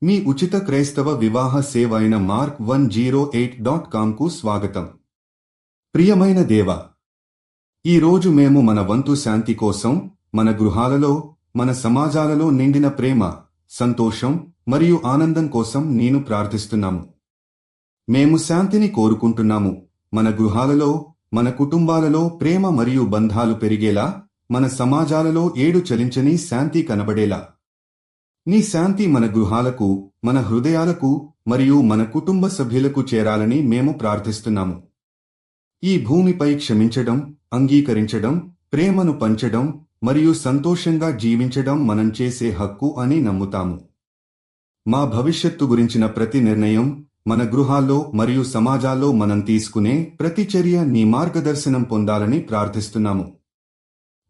మీ ఉచిత క్రైస్తవ వివాహ సేవ అయిన mark108.comకు స్వాగతం. ప్రియమైన దేవా, ఈరోజు మేము మన వంతు శాంతి కోసం మన గృహాలలో, మన సమాజాలలో నిండిన ప్రేమ, సంతోషం మరియు ఆనందం కోసం నేను ప్రార్థిస్తున్నాము. మేము శాంతిని కోరుకుంటున్నాము. మన గృహాలలో, మన కుటుంబాలలో ప్రేమ మరియు బంధాలు పెరిగేలా, మన సమాజాలలో ఏడు చలించని శాంతి కనబడేలా. నీ శాంతి మన గృహాలకు, మన హృదయాలకు మరియు మన కుటుంబ సభ్యులకు చేరాలని మేము ప్రార్థిస్తున్నాము. ఈ భూమిపై క్షమించడం, అంగీకరించడం, ప్రేమను పంచడం మరియు సంతోషంగా జీవించడం మనం చేసే హక్కు అని నమ్ముతాము. మా భవిష్యత్తు గురించిన ప్రతి నిర్ణయం, మన గృహాల్లో మరియు సమాజాల్లో మనం తీసుకునే ప్రతి చర్య నీ మార్గదర్శనం పొందాలని ప్రార్థిస్తున్నాము.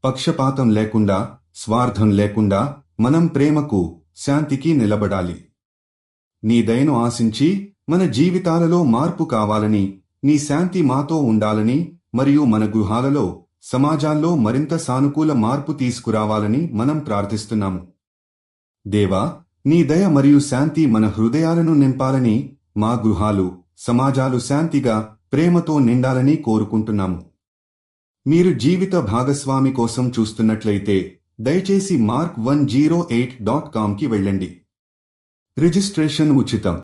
పక్షపాతం లేకుండా, స్వార్థం లేకుండా మనం ప్రేమకు, శాంతికి నిలబడాలి. నీ దయను ఆశించి మన జీవితాలలో మార్పు కావాలని, నీ శాంతి మాతో ఉండాలని మరియు మన గృహాలలో, సమాజాల్లో మరింత సానుకూల మార్పు తీసుకురావాలని మనం ప్రార్థిస్తున్నాము. దేవా, నీ దయ మరియు శాంతి మన హృదయాలను నింపాలని, మా గృహాలు, సమాజాలు శాంతిగా, ప్రేమతో నిండాలని కోరుకుంటున్నాము. మీరు జీవిత భాగస్వామి కోసం చూస్తున్నట్లయితే దయచేసి mark108.comకి వెళ్ళండి. రిజిస్ట్రేషన్ ఉచితం.